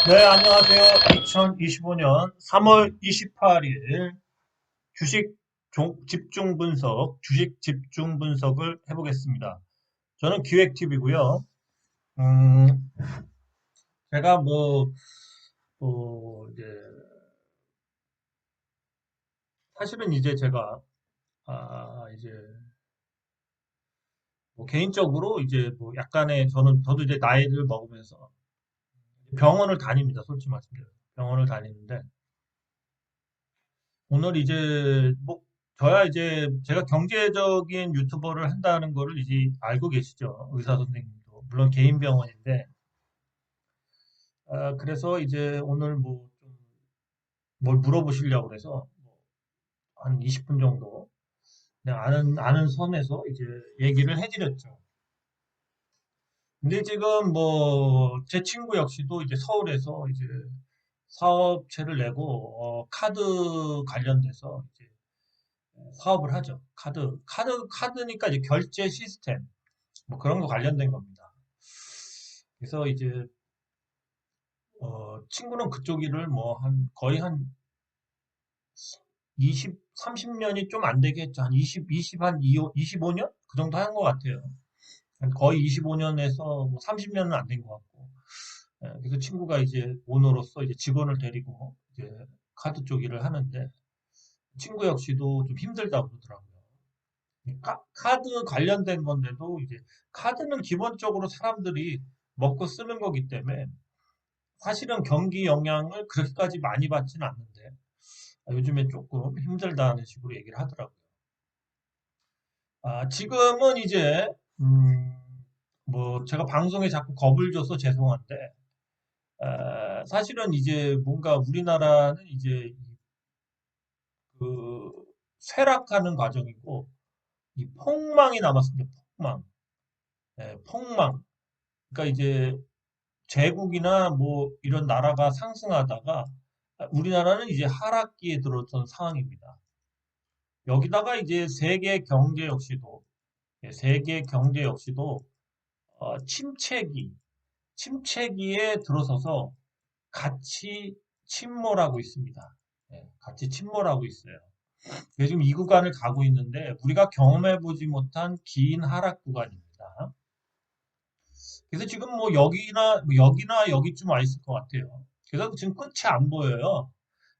네, 안녕하세요. 2025년 3월 28일 집중 분석, 주식 집중 분석을 해보겠습니다. 저는 기획팁이고요. 음, 제가 이제, 사실은 이제 제가, 이제, 개인적으로 이제 저도 이제 나이를 먹으면서 병원을 다닙니다. 솔직히 말씀드려요. 병원을 다니는데, 오늘 이제 저야 이제 제가 경제적인 유튜버를 한다는 거를 이제 알고 계시죠. 의사 선생님도 물론 개인 병원인데 그래서 이제 오늘 좀 뭘 물어보시려고 그래서 한 20분 정도 그냥 아는 선에서 이제 얘기를 해드렸죠. 근데 지금 제 친구 역시도 이제 서울에서 이제 사업체를 내고 카드 관련돼서 이제 사업을 하죠. 카드니까 이제 결제 시스템, 뭐 그런 거 관련된 겁니다. 그래서 이제, 친구는 그쪽 일을 거의 한 30년이 좀 안 되겠죠. 한 25년? 그 정도 한 것 같아요. 거의 25년에서 30년은 안 된 것 같고. 그래서 친구가 이제 오너로서 이제 직원을 데리고 이제 카드 쪽 일을 하는데, 친구 역시도 좀 힘들다고 그러더라고요. 카드 관련된 건데도 이제 카드는 기본적으로 사람들이 먹고 쓰는 거기 때문에 사실은 경기 영향을 그렇게까지 많이 받지는 않는데 요즘에 조금 힘들다는 식으로 얘기를 하더라고요. 지금은 이제 음, 제가 방송에 자꾸 겁을 줘서 죄송한데 사실은 이제 뭔가 우리나라는 이제 그 쇠락하는 과정이고 이 폭망이 남았습니다. 폭망. 폭망. 그러니까 이제 제국이나 이런 나라가 상승하다가 우리나라는 이제 하락기에 들어선 상황입니다. 여기다가 이제 세계 경제 역시도 침체기에 들어서서 같이 침몰하고 있습니다. 같이 침몰하고 있어요. 지금 이 구간을 가고 있는데 우리가 경험해보지 못한 긴 하락 구간입니다. 그래서 지금 여기나 여기쯤 와 있을 것 같아요. 그래서 지금 끝이 안 보여요.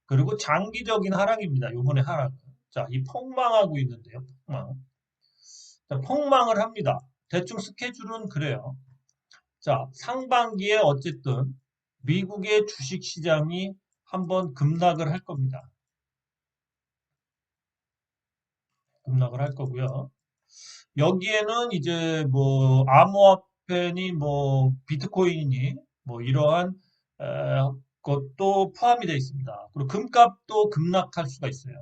그리고 장기적인 하락입니다. 요번에 하락은. 자, 이 폭망하고 있는데요. 폭망. 자, 폭망을 합니다. 대충 스케줄은 그래요. 자, 상반기에 어쨌든 미국의 주식 시장이 한번 급락을 할 겁니다. 급락을 할 거고요. 여기에는 이제 암호화폐니 비트코인이니 이러한 에, 것도 포함이 되어 있습니다. 그리고 금값도 급락할 수가 있어요.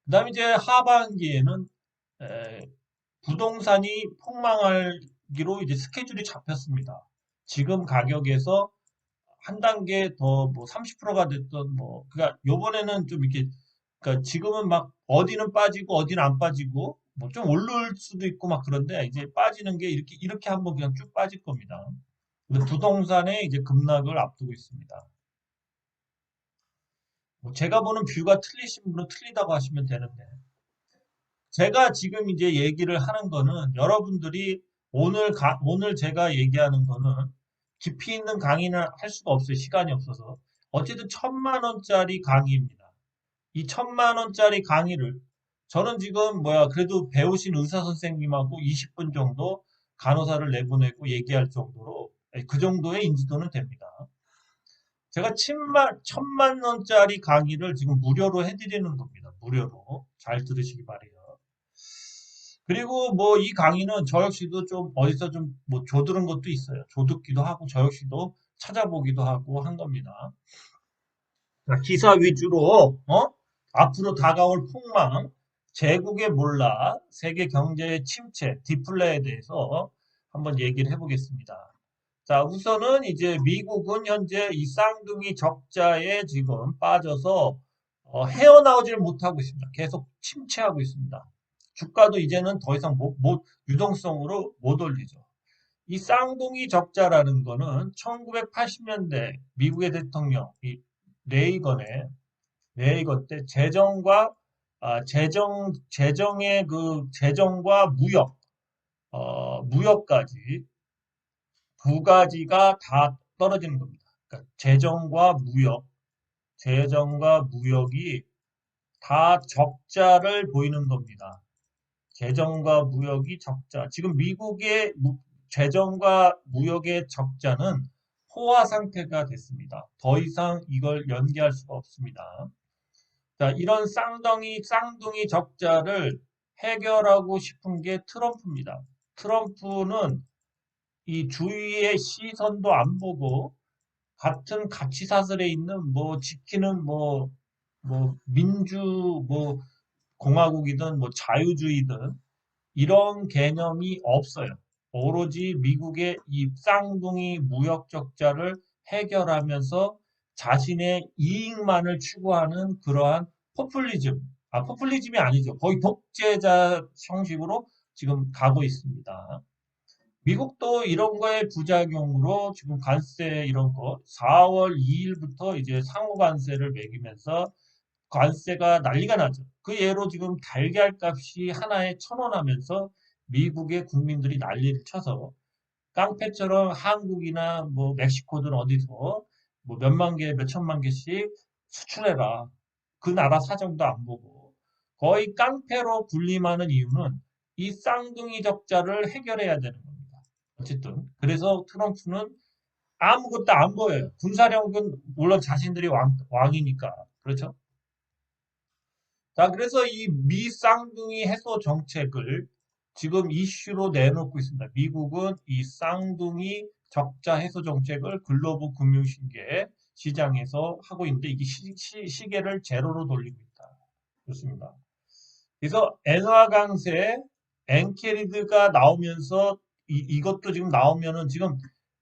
그다음에 이제 하반기에는 에, 부동산이 폭망하기로 이제 스케줄이 잡혔습니다. 지금 가격에서 한 단계 더 30%가 됐던 그러니까 요번에는 좀 이렇게 그러니까 지금은 막 어디는 빠지고 어디는 안 빠지고 좀 오를 수도 있고 막 그런데 이제 빠지는 게 이렇게 한번 그냥 쭉 빠질 겁니다. 근데 부동산의 이제 급락을 앞두고 있습니다. 제가 보는 뷰가 틀리신 분은 틀리다고 하시면 되는데 제가 지금 이제 얘기를 하는 거는 여러분들이 오늘 제가 얘기하는 거는 깊이 있는 강의는 할 수가 없어요. 시간이 없어서. 어쨌든 1,000만 원짜리 강의입니다. 이 1,000만 원짜리 강의를 저는 지금 그래도 배우신 의사 선생님하고 20분 정도 간호사를 내보내고 얘기할 정도로 그 정도의 인지도는 됩니다. 제가 1,000만 원짜리 강의를 지금 무료로 해드리는 겁니다. 무료로. 잘 들으시기 바래요. 그리고 이 강의는 저 역시도 좀 어디서 좀 조들은 것도 있어요. 조듣기도 하고 저 역시도 찾아보기도 하고 한 겁니다. 자, 기사 위주로 앞으로 다가올 폭망, 제국의 몰락, 세계 경제의 침체, 디플레에 대해서 한번 얘기를 해보겠습니다. 자, 우선은 이제 미국은 현재 이 쌍둥이 적자에 지금 빠져서 헤어나오지를 못하고 있습니다. 계속 침체하고 있습니다. 주가도 이제는 더 이상 유동성으로 못 올리죠. 이 쌍둥이 적자라는 거는 1980년대 미국의 대통령 이 레이건 때 재정과 재정의 그 재정과 무역까지 두 가지가 다 떨어지는 겁니다. 그러니까 재정과 무역이 다 적자를 보이는 겁니다. 재정과 무역이 적자. 지금 미국의 재정과 무역의 적자는 포화 상태가 됐습니다. 더 이상 이걸 연기할 수가 없습니다. 자, 이런 쌍둥이 적자를 해결하고 싶은 게 트럼프입니다. 트럼프는 이 주위의 시선도 안 보고 같은 가치 사슬에 있는 지키는 민주 공화국이든 자유주의든 이런 개념이 없어요. 오로지 미국의 이 쌍둥이 무역 적자를 해결하면서 자신의 이익만을 추구하는 그러한 포퓰리즘이 아니죠. 거의 독재자 형식으로 지금 가고 있습니다. 미국도 이런 거의 부작용으로 지금 관세 이런 거 4월 2일부터 이제 상호 관세를 매기면서 관세가 난리가 나죠. 그 예로 지금 달걀 값이 하나에 1,000원 하면서 미국의 국민들이 난리를 쳐서 깡패처럼 한국이나 멕시코든 어디서 몇만 개, 몇천만 개씩 수출해라. 그 나라 사정도 안 보고 거의 깡패로 군림하는 이유는 이 쌍둥이 적자를 해결해야 되는 겁니다. 어쨌든 그래서 트럼프는 아무것도 안 보여요. 군사력은 물론 자신들이 왕이니까 그렇죠. 자, 그래서 이 미쌍둥이 해소 정책을 지금 이슈로 내놓고 있습니다. 미국은 이 쌍둥이 적자 해소 정책을 글로벌 금융신계 시장에서 하고 있는데 이게 시계를 제로로 돌리고 있다. 좋습니다. 그래서 엔화 강세, 엔캐리드가 나오면서 이것도 지금 나오면은 지금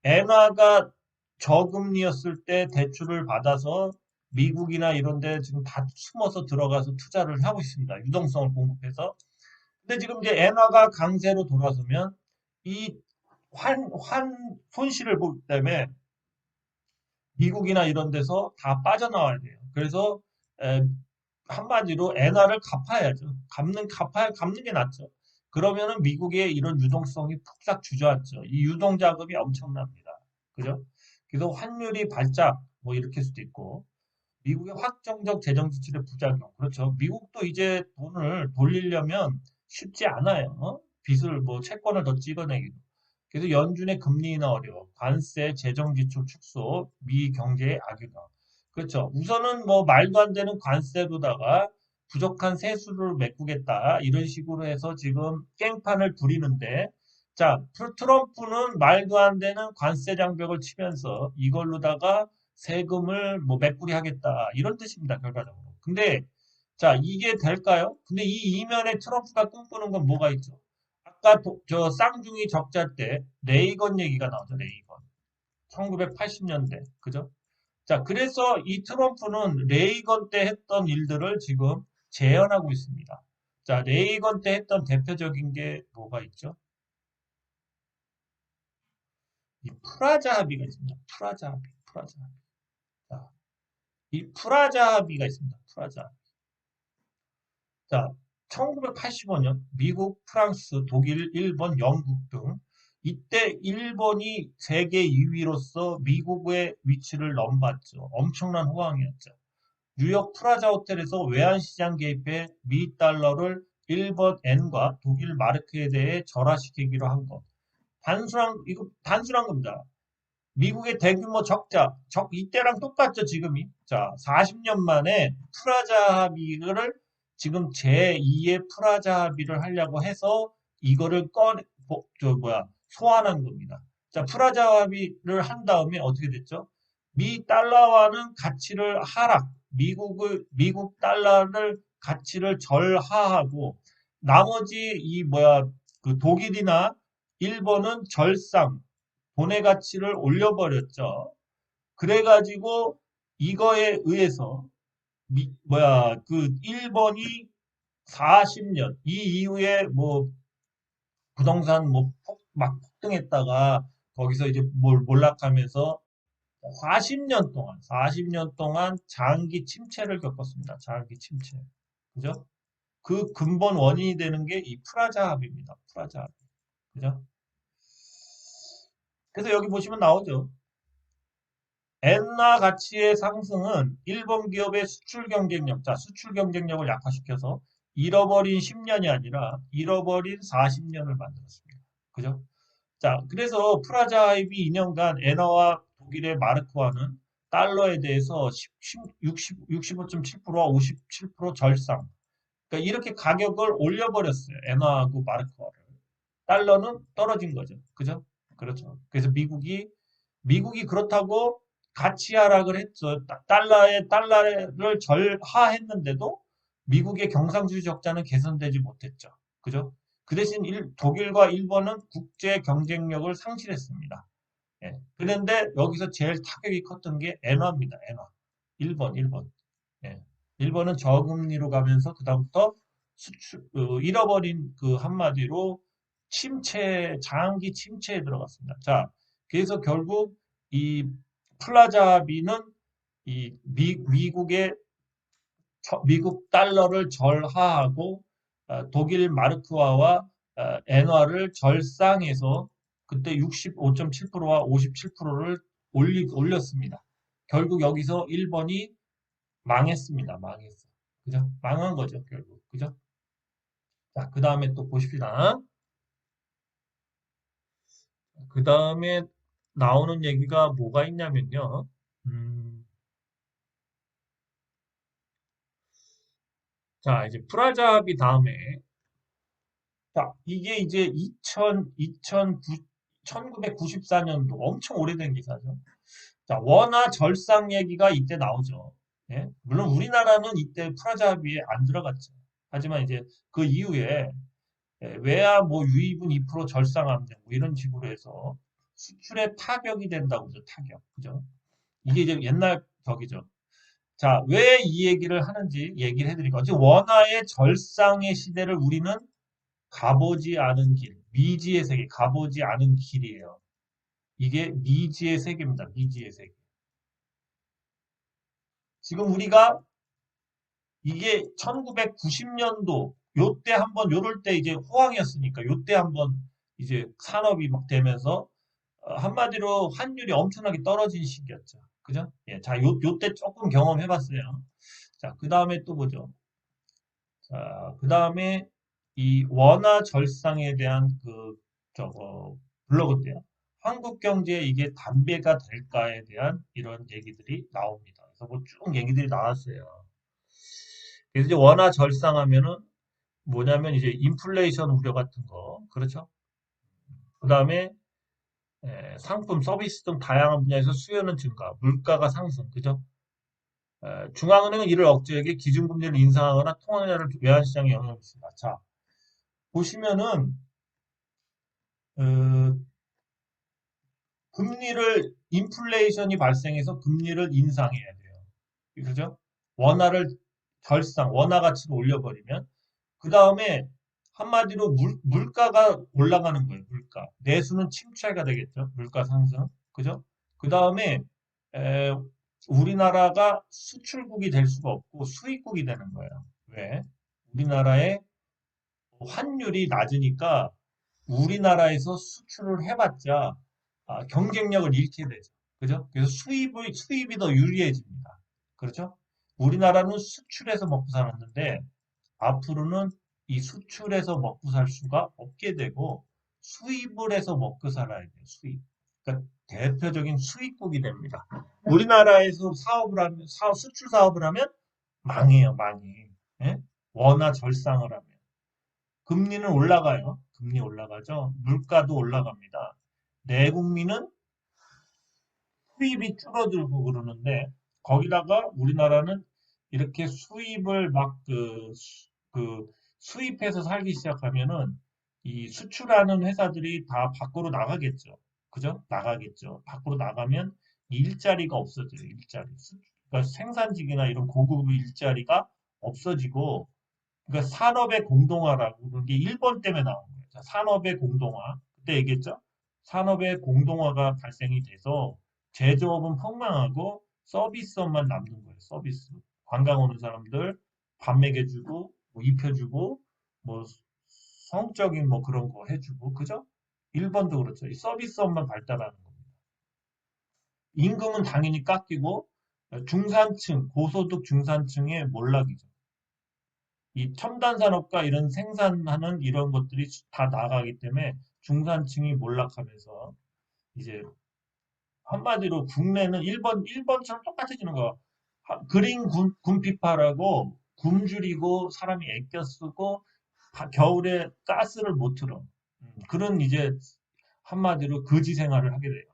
엔화가 저금리였을 때 대출을 받아서 미국이나 이런 데 지금 다 숨어서 들어가서 투자를 하고 있습니다. 유동성을 공급해서. 근데 지금 이제 엔화가 강세로 돌아서면 이 손실을 보기 때문에 미국이나 이런 데서 다 빠져나와야 돼요. 그래서 한마디로 엔화를 갚아야죠. 갚는 게 낫죠. 그러면은 미국의 이런 유동성이 푹싹 주저앉죠. 이 유동 자금이 엄청납니다. 그죠? 그래서 환율이 발작 일으킬 수도 있고 미국의 확정적 재정 지출의 부작용. 그렇죠. 미국도 이제 돈을 돌리려면 쉽지 않아요. 빚을 채권을 더 찍어내기도. 그래서 연준의 금리 인하 어려워, 관세, 재정 지출 축소, 미 경제의 악영향. 그렇죠. 우선은 말도 안 되는 관세로다가 부족한 세수를 메꾸겠다. 이런 식으로 해서 지금 깽판을 부리는데, 자, 트럼프는 말도 안 되는 관세 장벽을 치면서 이걸로다가 세금을 메꾸리 하겠다. 이런 뜻입니다, 결과적으로. 근데, 자, 이게 될까요? 근데 이 이면에 트럼프가 꿈꾸는 건 뭐가 있죠? 아까 저 쌍둥이 적자 때 레이건 얘기가 나오죠, 레이건. 1980년대. 그죠? 자, 그래서 이 트럼프는 레이건 때 했던 일들을 지금 재현하고 있습니다. 자, 레이건 때 했던 대표적인 게 뭐가 있죠? 이 프라자 합의가 있습니다. 프라자 합의. 자, 이 프라자 합의가 있습니다. 프라자 합의. 자, 1985년 미국, 프랑스, 독일, 일본, 영국 등 이때 일본이 세계 2위로서 미국의 위치를 넘봤죠. 엄청난 호황이었죠. 뉴욕 프라자 호텔에서 외환시장 개입해 미 달러를 일본 엔과 독일 마르크에 대해 절하시키기로 한 것. 이거 단순한 겁니다. 미국의 대규모 이때랑 똑같죠, 지금이. 자, 40년 만에 프라자 합의를 지금 제2의 프라자 합의를 하려고 해서 이거를 소환한 겁니다. 자, 프라자 합의를 한 다음에 어떻게 됐죠? 미 달러화는 가치를 미국 달러를 가치를 절하하고 나머지 그 독일이나 일본은 돈의 가치를 올려버렸죠. 그래가지고 이거에 의해서 그 일본이 40년 이 이후에 부동산 막 폭등했다가 거기서 이제 몰락하면서 40년 동안 장기 침체를 겪었습니다. 장기 침체. 그죠? 그 근본 원인이 되는 게 이 프라자 합입니다. 프라자 합. 그죠? 그래서 여기 보시면 나오죠. 엔화 가치의 상승은 일본 기업의 수출 경쟁력, 자, 수출 경쟁력을 약화시켜서 잃어버린 10년이 아니라 잃어버린 40년을 만들었습니다. 그죠? 자, 그래서 프라자 합이 2년간 엔화와 독일의 마르크화는 달러에 대해서 65.7%와 57% 절상. 그러니까 이렇게 가격을 올려버렸어요. 엔화하고 마르크화를. 달러는 떨어진 거죠. 그죠? 그렇죠. 그래서 미국이 그렇다고 가치 하락을 했죠. 달러를 절하했는데도 미국의 경상수지 적자는 개선되지 못했죠. 그죠? 그 대신 독일과 일본은 국제 경쟁력을 상실했습니다. 예. 그런데 여기서 제일 타격이 컸던 게 엔화입니다. 엔화. 일본. 예. 일본은 저금리로 가면서 그다음부터 잃어버린 그 한마디로 장기 침체에 들어갔습니다. 자, 그래서 결국 이 플라자비는 이 미국 달러를 절하하고 독일 마르크화와 엔화를 절상해서 그때 65.7%와 57%를 올렸습니다. 결국 여기서 일본이 망했습니다. 망했어. 그죠? 망한 거죠, 결국. 그죠? 자, 그 다음에 또 보십시다. 그 다음에 나오는 얘기가 뭐가 있냐면요. 자, 이제 프라자비 다음에, 자, 이게 이제 1994년도 엄청 오래된 기사죠. 자, 원화 절상 얘기가 이때 나오죠. 예? 물론 우리나라는 이때 프라자비에 안 들어갔죠. 하지만 이제 그 이후에 외화 뭐 유입은 2% 절상압력 뭐 이런 식으로 해서 수출에 타격이 된다고 그죠. 타격. 그죠? 이게 이제 옛날 격이죠. 자, 왜 이 얘기를 하는지 얘기를 해드릴게요. 지금 원화의 절상의 시대를 우리는 가보지 않은 길, 미지의 세계, 가보지 않은 길이에요. 이게 미지의 세계입니다. 미지의 세계. 지금 우리가 이게 1990년도 요때 한번 요럴 때 이제 호황이었으니까 요때 한번 이제 산업이 막 되면서 한마디로 환율이 엄청나게 떨어진 시기였죠. 그죠? 예, 자, 요때 조금 경험해봤어요. 자, 그 다음에 또 보죠. 자, 그 다음에 이 원화 절상에 대한 저거, 블로그 때요. 한국 경제에 이게 담배가 될까에 대한 이런 얘기들이 나옵니다. 그래서 뭐 쭉 얘기들이 나왔어요. 그래서 이제 원화 절상하면은 뭐냐면 이제 인플레이션 우려 같은 거, 그렇죠? 그 다음에 상품, 서비스 등 다양한 분야에서 수요는 증가, 물가가 상승, 그죠? 중앙은행은 이를 억제하기 기준금리를 인상하거나 통화량을 외환시장에 영향을 미칩니다. 자, 보시면은 어, 인플레이션이 발생해서 금리를 인상해야 돼요. 그죠? 원화를 원화 가치를 올려버리면 그 다음에 한마디로 물가가 올라가는 거예요. 물가. 내수는 침체가 되겠죠. 물가 상승. 그죠? 그 다음에 우리나라가 수출국이 될 수가 없고 수입국이 되는 거예요. 왜? 우리나라의 환율이 낮으니까 우리나라에서 수출을 해봤자 경쟁력을 잃게 되죠. 그죠? 그래서 수입이 더 유리해집니다. 그렇죠? 우리나라는 수출해서 먹고 살았는데 앞으로는 이 수출해서 먹고 살 수가 없게 되고 수입을 해서 먹고 살아야 돼요. 수입. 그러니까 대표적인 수입국이 됩니다. 우리나라에서 수출 사업을 하면 망해요, 망해. 예? 원화 절상을 하면. 금리는 올라가요. 금리 올라가죠. 물가도 올라갑니다. 내국민은 수입이 줄어들고 그러는데 거기다가 우리나라는 이렇게 수입을 그 수입해서 살기 시작하면은 이 수출하는 회사들이 다 밖으로 나가겠죠. 그죠? 나가겠죠. 밖으로 나가면 일자리가 없어져요. 그러니까 생산직이나 이런 고급 일자리가 없어지고 그러니까 산업의 공동화라고 그런 게 일본 때문에 나온 거예요. 자, 산업의 공동화. 그때 얘기했죠? 산업의 공동화가 발생이 돼서 제조업은 폭망하고 서비스업만 남는 거예요. 서비스. 관광 오는 사람들 밥 먹여주고 뭐 입혀주고 뭐 성적인 뭐 그런 거 해주고 그죠? 일본도 그렇죠. 이 서비스업만 발달하는 겁니다. 임금은 당연히 깎이고 중산층, 고소득 중산층의 몰락이죠. 이 첨단 산업과 이런 생산하는 이런 것들이 다 나가기 때문에 중산층이 몰락하면서 이제 한마디로 국내는 일본처럼 똑같아지는 거야. 그린 군피파라고 굶주리고 사람이 아껴 쓰고 겨울에 가스를 못 틀어. 그런 이제 한마디로 거지 생활을 하게 돼요.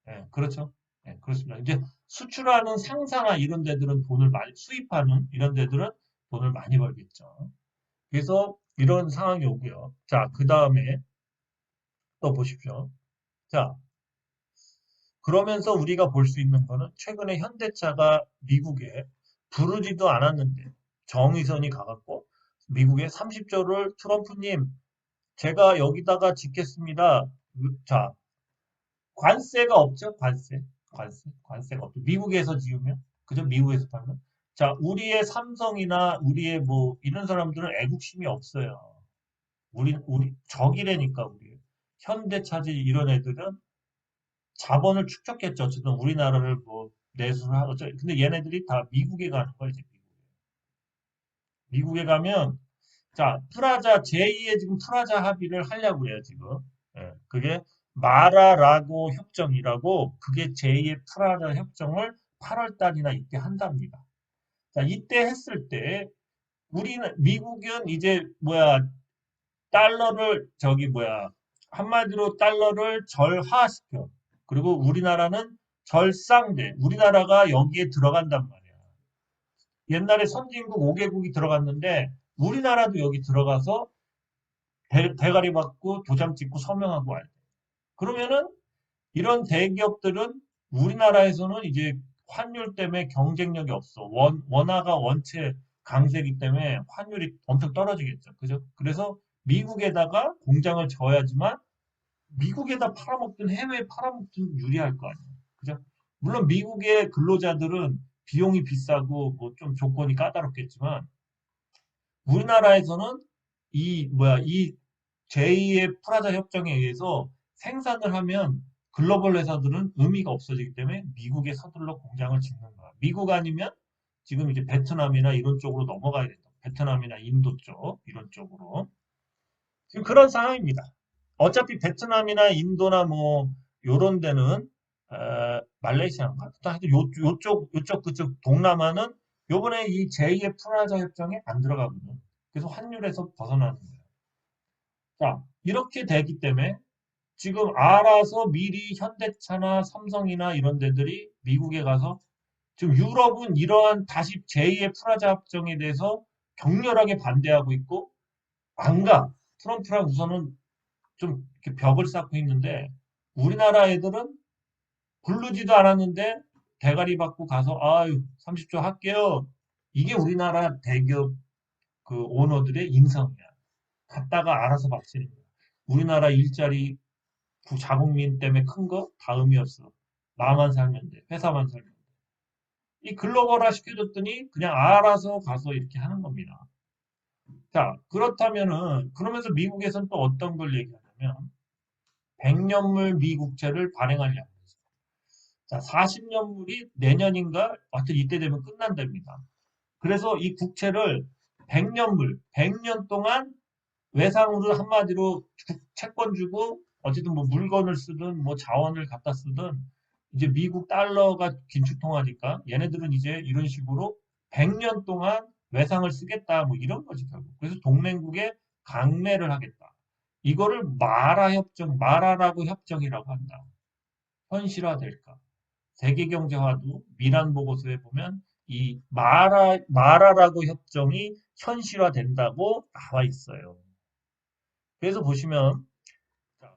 예, 그렇죠. 예, 그렇습니다. 이제 수출하는 상사나 이런 데들은 돈을 많이, 수입하는 이런 데들은 돈을 많이 벌겠죠. 그래서 이런 상황이 오고요. 자, 그 다음에 또 보십시오. 자, 그러면서 우리가 볼 수 있는 거는 최근에 현대차가 미국에 부르지도 않았는데 정의선이 가갖고 미국에 30조를 트럼프님 제가 여기다가 짓겠습니다. 자, 관세가 없죠? 관세가 없죠. 미국에서 지으면 그죠? 미국에서 팔면 자, 우리의 삼성이나 우리의 뭐 이런 사람들은 애국심이 없어요. 우리 적이라니까 우리 현대차지 이런 애들은 자본을 축적했죠. 어쨌든 우리나라를 뭐 내수를 하고 근데 얘네들이 다 미국에 가는 거예요. 이제 미국에 가면 자 프라자 제2의 지금 프라자 합의를 하려고 그래요 지금. 예, 그게 마라라고 협정이라고 그게 제2의 프라자 협정을 8월 달이나 이때 한답니다. 자 이때 했을 때 우리는 미국은 이제 뭐야 달러를 저기 뭐야 한마디로 달러를 절하시켜. 그리고 우리나라는 절상돼. 우리나라가 여기에 들어간단 말이야. 옛날에 선진국 5개국이 들어갔는데 우리나라도 여기 들어가서 대가리 받고 도장 찍고 서명하고 와야 돼. 그러면은 이런 대기업들은 우리나라에서는 이제 환율 때문에 경쟁력이 없어. 원화가 원체 강세기 때문에 환율이 엄청 떨어지겠죠. 그죠? 그래서 미국에다가 공장을 져야지만 미국에다 팔아먹든 해외에 팔아먹든 유리할 거 아니에요. 그죠? 물론 미국의 근로자들은 비용이 비싸고 뭐 좀 조건이 까다롭겠지만 우리나라에서는 이 제2의 프라자 협정에 의해서 생산을 하면 글로벌 회사들은 의미가 없어지기 때문에 미국에 서둘러 공장을 짓는 거야. 미국 아니면 지금 이제 베트남이나 이런 쪽으로 넘어가야 된다. 베트남이나 인도 쪽 이런 쪽으로. 지금 그런 상황입니다. 어차피 베트남이나 인도나 뭐 요런 데는 말레이시아인가? 하여튼 요쪽 그쪽 동남아는 요번에 이 제2의 프라자 협정에 안 들어가거든요. 그래서 환율에서 벗어나는 거예요. 자, 이렇게 되기 때문에 지금 알아서 미리 현대차나 삼성이나 이런 데들이 미국에 가서 지금 유럽은 이러한 다시 제2의 프라자 협정에 대해서 격렬하게 반대하고 있고 안 가. 트럼프랑 우선은 좀 이렇게 벽을 쌓고 있는데 우리나라 애들은 부르지도 않았는데 대가리 받고 가서 아유 30조 할게요. 이게 우리나라 대기업 그 오너들의 인성이야. 갔다가 알아서 박치는 거야. 우리나라 일자리 자국민 때문에 큰 거 다 의미 없어. 나만 살면 돼. 회사만 살면 돼. 이 글로벌화 시켜줬더니 그냥 알아서 가서 이렇게 하는 겁니다. 자, 그렇다면은 그러면서 미국에서는 또 어떤 걸 얘기하냐면 100년물 미국채를 발행하려고 했어요. 자, 40년물이 내년인가 하여튼 이때 되면 끝난답니다. 그래서 이 국채를 100년물, 100년 동안 외상으로 한마디로 채권 주고 어쨌든 뭐 물건을 쓰든 뭐 자원을 갖다 쓰든 이제 미국 달러가 긴축통화니까 얘네들은 이제 이런 식으로 100년 동안 외상을 쓰겠다 뭐 이런 거지 결국. 그래서 동맹국에 강매를 하겠다. 이거를 마라라고 협정이라고 한다. 현실화될까? 세계경제화도 미란 보고서에 보면 이 마라라고 협정이 현실화된다고 나와 있어요. 그래서 보시면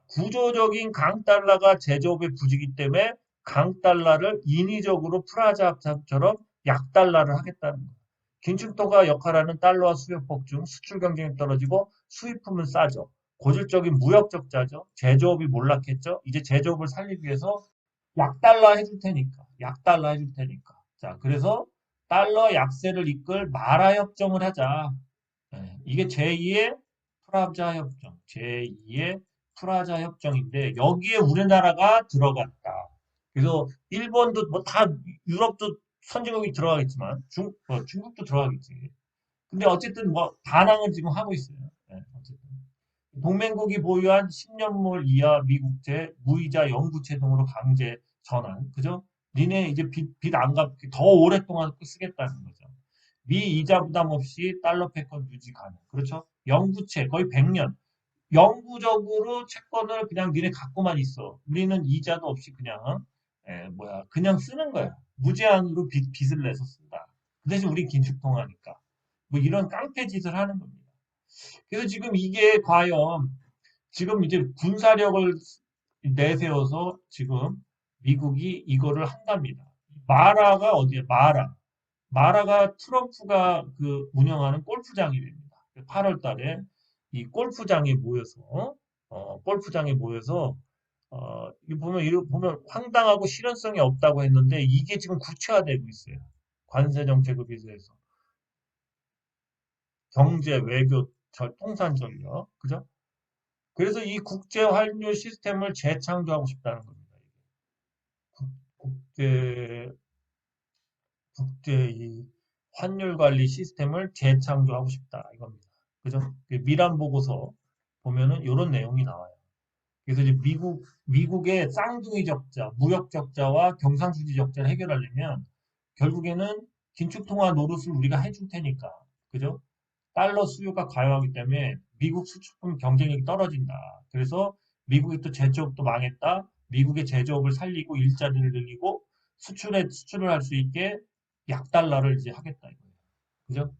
구조적인 강달러가 제조업의 부지기 때문에 강달러를 인위적으로 프라자 합작처럼 약달러를 하겠다는 거예요. 긴축도가 역할하는 달러와 수요 폭증, 수출 경쟁이 떨어지고 수입품은 싸죠. 고질적인 무역 적자죠. 제조업이 몰락했죠. 이제 제조업을 살리기 위해서 약달러 해줄 테니까. 약달러 해줄 테니까. 자, 그래서 달러 약세를 이끌 마라 협정을 하자. 예, 이게 제2의 프라자 협정. 제2의 프라자 협정인데 여기에 우리나라가 들어갔다. 그래서 일본도 뭐 다 유럽도 선진국이 들어가겠지만 중국도 들어가겠지. 근데 어쨌든 뭐 반항을 지금 하고 있어요. 예, 어쨌든. 동맹국이 보유한 10년물 이하 미국채, 무이자 영구채 등으로 강제 전환. 그죠? 니네 이제 빚 안 갚게 더 오랫동안 쓰겠다는 거죠. 미 이자 부담 없이 달러 패권 유지 가능. 그렇죠? 영구채 거의 100년. 영구적으로 채권을 그냥 니네 갖고만 있어. 우리는 이자도 없이 그냥 그냥 쓰는 거야. 무제한으로 빚을 내서 쓴다. 그 대신 우리 긴축통화니까. 뭐 이런 깡패 짓을 하는 겁니다. 그래서 지금 이게 과연 지금 이제 군사력을 내세워서 지금 미국이 이거를 한답니다. 마라가 어디에? 마라가 트럼프가 그 운영하는 골프장이 됩니다. 8월 달에 이 골프장에 모여서 이거 보면 황당하고 실현성이 없다고 했는데 이게 지금 구체화되고 있어요. 관세 정책을 비롯해서 경제, 외교, 통산 전력, 그죠? 그래서 이 국제 환율 시스템을 재창조하고 싶다는 겁니다. 국제 이 환율 관리 시스템을 재창조하고 싶다 이겁니다. 그죠? 미란 보고서 보면은 이런 내용이 나와요. 그래서 이제 미국의 쌍둥이 적자, 무역 적자와 경상수지 적자를 해결하려면 결국에는 긴축통화 노릇을 우리가 해줄 테니까, 그죠? 달러 수요가 과요하기 때문에 미국 수출품 경쟁력이 떨어진다. 그래서 미국이 또 제조업도 망했다. 미국의 제조업을 살리고 일자리를 늘리고 수출을 할 수 있게 약달러를 이제 하겠다 이거예요. 그죠?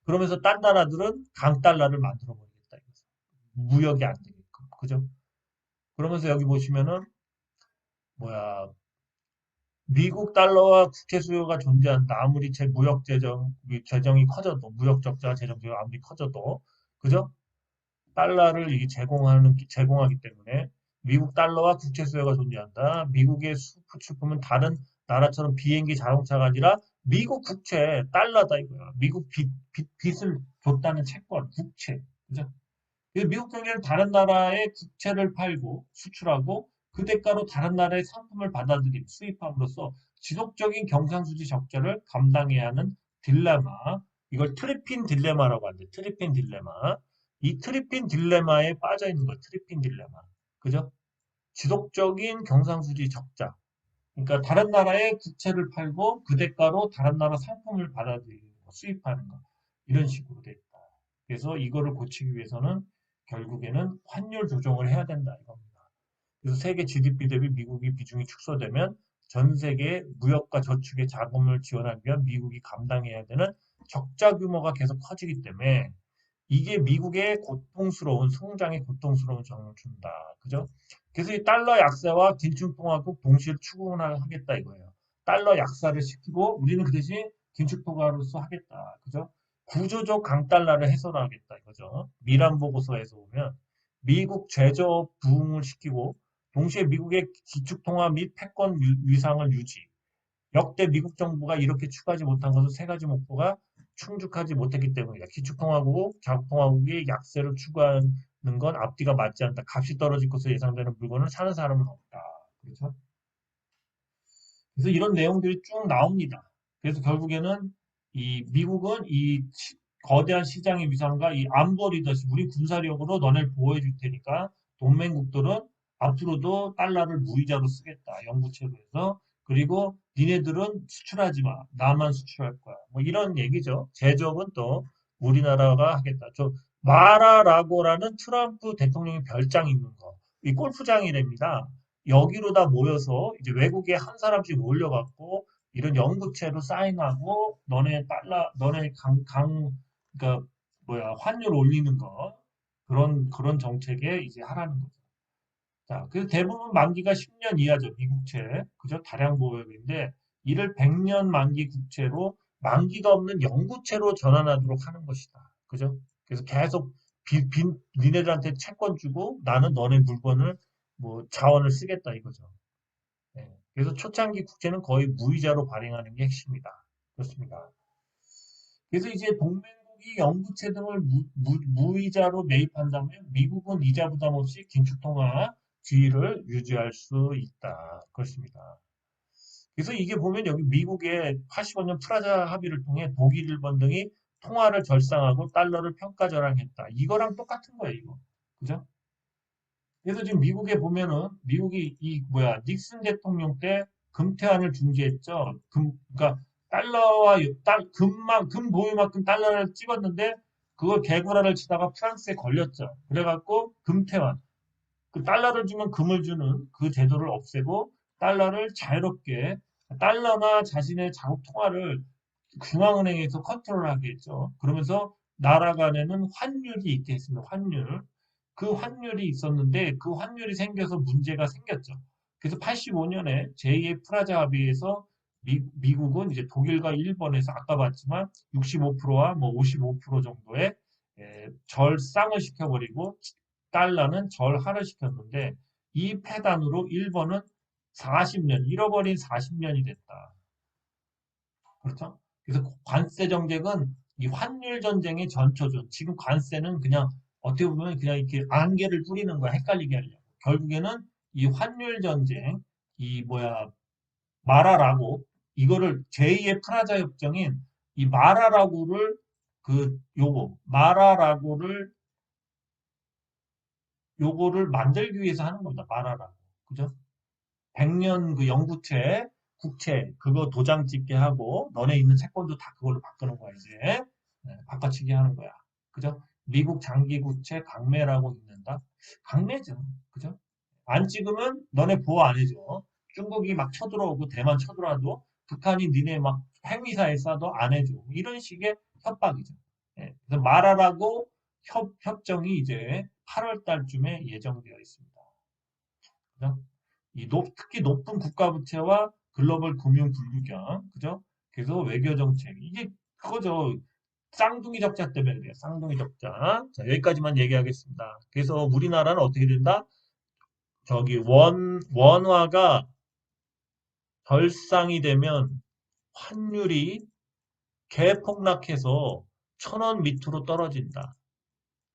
그러면서 딴 나라들은 강달러를 만들어 버리겠다 이거죠. 무역이 안 되게끔. 그죠? 그러면서 여기 보시면은 뭐야 미국 달러와 국채 수요가 존재한다. 아무리 재정이 커져도 무역 적자와 재정 적자가 아무리 커져도 그죠? 달러를 이게 제공하기 때문에 미국 달러와 국채 수요가 존재한다. 미국의 수출품은 다른 나라처럼 비행기 자동차가 아니라 미국 국채 달러다 이거야. 미국 빚을 줬다는 채권 국채 그죠? 미국 경제는 다른 나라의 국채를 팔고 수출하고 그 대가로 다른 나라의 상품을 받아들인 수입함으로써 지속적인 경상수지 적자를 감당해야 하는 딜레마. 이걸 트리핀 딜레마라고 하는데 트리핀 딜레마. 이 트리핀 딜레마에 빠져 있는 거예요. 트리핀 딜레마. 그죠? 지속적인 경상수지 적자. 그러니까 다른 나라의 국채를 팔고 그 대가로 다른 나라 상품을 받아들이는 거, 수입하는 거. 이런 식으로 돼 있다. 그래서 이거를 고치기 위해서는 결국에는 환율 조정을 해야 된다 이겁니다. 그래서 세계 GDP 대비 미국이 비중이 축소되면 전 세계 무역과 저축의 자금을 지원하기 위한 미국이 감당해야 되는 적자 규모가 계속 커지기 때문에 이게 미국의 성장에 고통스러운 점을 준다. 그죠? 그래서 이 달러 약세와 긴축통화국 동시에 추gun하겠다 이거예요. 달러 약세를 시키고 우리는 그 대신 긴축통화로서 하겠다. 그죠? 구조적 강달러를 해소하겠다 이거죠. 미란 보고서에서 보면 미국 제조업 부흥을 시키고 동시에 미국의 기축통화 및 패권 위상을 유지. 역대 미국 정부가 이렇게 추가하지 못한 것은 세 가지 목표가 충족하지 못했기 때문이다. 기축통화국, 자국통화국이 약세를 추구하는 건 앞뒤가 맞지 않다. 값이 떨어질 것으로 예상되는 물건을 사는 사람은 없다. 그렇죠? 그래서 이런 내용들이 쭉 나옵니다. 그래서 결국에는 이 미국은 거대한 시장의 위상과 이 안보 리더십, 우리 군사력으로 너네를 보호해 줄 테니까 동맹국들은 앞으로도 달러를 무이자로 쓰겠다. 영구채로 해서. 그리고 니네들은 수출하지 마. 나만 수출할 거야. 뭐 이런 얘기죠. 제조업은 또 우리나라가 하겠다. 마라라고라는 트럼프 대통령의 별장 있는 거. 이 골프장이랍니다. 여기로 다 모여서 이제 외국에 한 사람씩 몰려갖고 이런 연구체로 사인하고 너네 그러니까 환율 올리는 거 그런 정책에 이제 하라는 거죠. 자, 그래서 대부분 만기가 10년 이하죠. 미국채. 그죠? 다량 보유인데 이를 100년 만기 국채로 만기가 없는 영구채로 전환하도록 하는 것이다. 그죠? 그래서 계속 니네들한테 채권 주고 나는 너네 물건을 뭐 자원을 쓰겠다 이거죠. 예. 그래서 초창기 국채는 거의 무이자로 발행하는 게 핵심이다. 그렇습니다. 그래서 이제 동맹국이 영부채 등을 무이자로 매입한다면 미국은 이자 부담 없이 긴축통화 지위를 유지할 수 있다. 그렇습니다. 그래서 이게 보면 여기 미국의 85년 프라자 합의를 통해 독일, 일본 등이 통화를 절상하고 달러를 평가 절하했다. 이거랑 똑같은 거예요, 이거. 그죠? 그래서 지금 미국에 보면은 미국이 이 뭐야 닉슨 대통령 때 금태환을 중지했죠. 그러니까 달러와 금만 금 보유만큼 달러를 찍었는데 그걸 개구라를 치다가 프랑스에 걸렸죠. 그래갖고 금태환 그 달러를 주면 금을 주는 그 제도를 없애고 달러를 자유롭게 달러나 자신의 자국 통화를 중앙은행에서 컨트롤하게 했죠. 그러면서 나라 간에는 환율이 있게 했습니다. 환율. 그 환율이 있었는데 그 환율이 생겨서 문제가 생겼죠. 그래서 85년에 제2의 프라자 합의에서 미국은 이제 독일과 일본에서 아까 봤지만 65%와 뭐 55% 정도의 절상을 시켜버리고 달러는 절하를 시켰는데 이 패단으로 일본은 40년, 잃어버린 40년이 됐다. 그렇죠? 그래서 관세 정책은 이 환율 전쟁의 전초전. 지금 관세는 그냥 어떻게 보면 그냥 이렇게 안개를 뿌리는 거야. 헷갈리게 하려고. 결국에는 이 환율 전쟁, 이 뭐야 마라라고 이거를 제2의 프라자 협정인 이 마라라고를 그 요거 마라라고를 요거를 만들기 위해서 하는 겁니다. 마라라고. 그죠? 100년 그 영구채, 국채, 그거 도장 찍게 하고, 너네 있는 채권도 다 그걸로 바꾸는 거야, 이제. 네, 바꿔치기 하는 거야. 그죠? 미국 장기국채 강매라고 있는다? 강매죠. 그죠? 안 찍으면 너네 보호 안 해줘. 중국이 막 쳐들어오고, 대만 쳐들어와도, 북한이 니네 막 핵미사일 쏴도 안 해줘. 이런 식의 협박이죠. 예, 그래서 말하라고 협정이 이제 8월 달쯤에 예정되어 있습니다. 그죠? 특히 높은 국가 부채와 글로벌 금융 불균형, 그죠? 그래서 외교 정책 이게 그거죠. 쌍둥이 적자 때문에 그래요. 쌍둥이 적자. 자, 여기까지만 얘기하겠습니다. 그래서 우리나라는 어떻게 된다? 저기 원화가 결상이 되면 환율이 개폭락해서 1,000원 밑으로 떨어진다.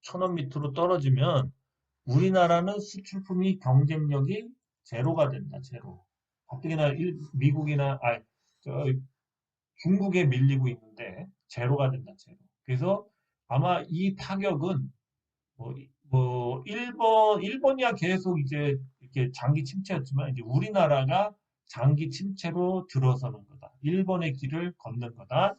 1,000원 밑으로 떨어지면 우리나라는 수출품이 경쟁력이 제로가 된다. 제로. 가뜩이나 미국이나 저 중국에 밀리고 있는데 제로가 된다. 제로. 그래서 아마 이 타격은 뭐, 일본이야 계속 이제 이렇게 장기 침체였지만 이제 우리나라가 장기 침체로 들어서는 거다. 일본의 길을 걷는 거다.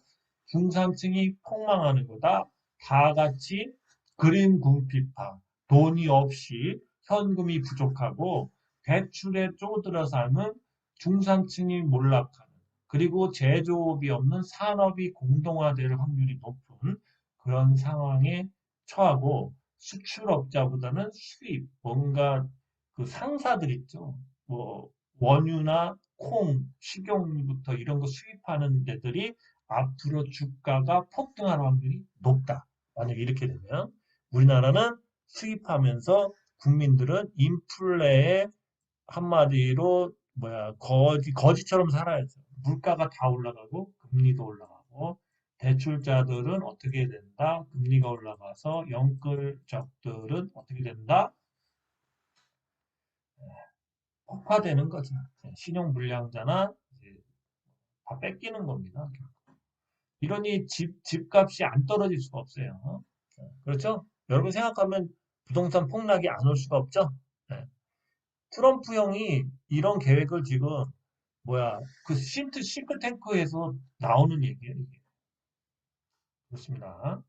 중산층이 폭망하는 거다. 다 같이 그린 궁핍화, 돈이 없이 현금이 부족하고 대출에 쪼들어 사는 중산층이 몰락하는 그리고 제조업이 없는 산업이 공동화될 확률이 높은 그런 상황에 처하고 수출업자보다는 수입, 뭔가 그 상사들 있죠. 뭐 원유나 콩, 식용유부터 이런 거 수입하는 데들이 앞으로 주가가 폭등할 확률이 높다. 만약 이렇게 되면 우리나라는 수입하면서 국민들은 인플레에 한마디로 뭐야 거지처럼 살아야죠. 물가가 다 올라가고 금리도 올라가고 대출자들은 어떻게 된다? 금리가 올라가서 영끌적들은 어떻게 된다? 폭파되는 거죠. 신용불량자나 다 뺏기는 겁니다. 이러니 집값이 안 떨어질 수가 없어요. 그렇죠? 여러분 생각하면 부동산 폭락이 안 올 수가 없죠? 네. 트럼프 형이 이런 계획을 지금 뭐야 그 싱크탱크에서 나오는 얘기예요. 이게. 그렇습니다.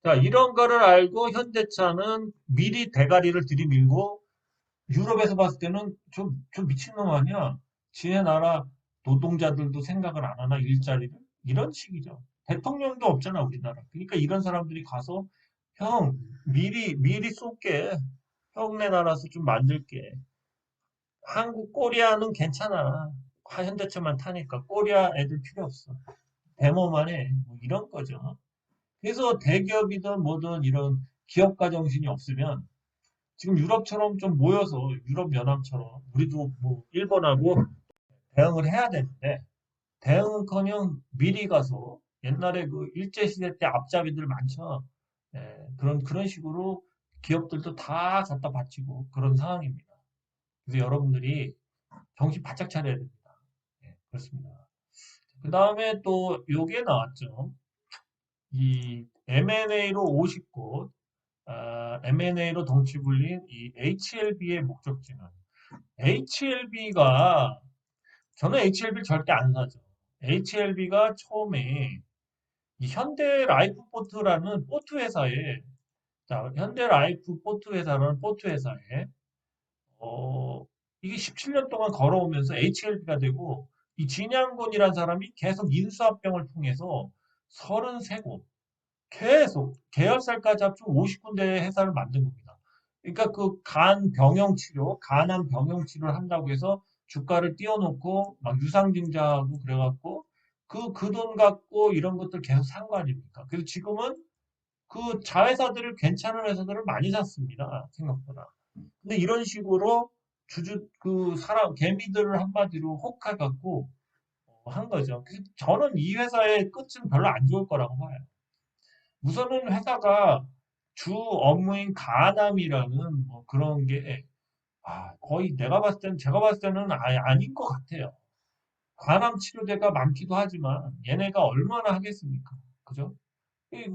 자, 이런 거를 알고 현대차는 미리 대가리를 들이밀고 유럽에서 봤을 때는 좀 미친놈 아니야? 지네 나라 노동자들도 생각을 안 하나 일자리를? 이런 식이죠. 대통령도 없잖아 우리나라. 그러니까 이런 사람들이 가서 형 미리 쏠게. 형네 나라에서 좀 만들게. 한국 코리아는 괜찮아. 현대차만 타니까 코리아 애들 필요 없어. 데모만 해. 뭐 이런 거죠. 그래서 대기업이든 뭐든 이런 기업가 정신이 없으면 지금 유럽처럼 좀 모여서 유럽연합처럼 우리도 뭐 일본하고 대응을 해야 되는데 대응은커녕 미리 가서 옛날에 그 일제시대 때 앞잡이들 많죠. 예, 그런 식으로 기업들도 다 갖다 바치고 그런 상황입니다. 그래서 여러분들이 정신 바짝 차려야 됩니다. 예, 그렇습니다. 그 다음에 또 요게 나왔죠. 이 M&A로 50곳, M&A로 덩치 불린 이 HLB의 목적지는 HLB가 저는 HLB 절대 안 사죠. HLB가 처음에 이 현대 라이프 포트라는 포트 회사에 자, 현대 라이프 포트 회사라는 포트 회사에 어, 이게 17년 동안 걸어오면서 HLB가 되고 이 진양곤이라는 사람이 계속 인수합병을 통해서 33곳 계속 계열사까지 합치면 50군데 회사를 만든 겁니다. 그러니까 그 간 병용 치료, 간암 병용 치료를 한다고 해서 주가를 띄워놓고 막 유상증자하고 그래갖고 그 돈 갖고 이런 것들 계속 산 거 아닙니까? 그래서 지금은 그 자회사들을 괜찮은 회사들을 많이 샀습니다. 생각보다. 근데 이런 식으로 그 사람 개미들을 한마디로 혹해갖고 한 거죠. 그래서 저는 이 회사의 끝은 별로 안 좋을 거라고 봐요. 우선은 회사가 주 업무인 가담이라는 뭐 그런 게 거의 내가 봤을 때는 제가 봤을 때는 아닌 것 같아요. 간암 치료제가 많기도 하지만 얘네가 얼마나 하겠습니까? 그죠? 이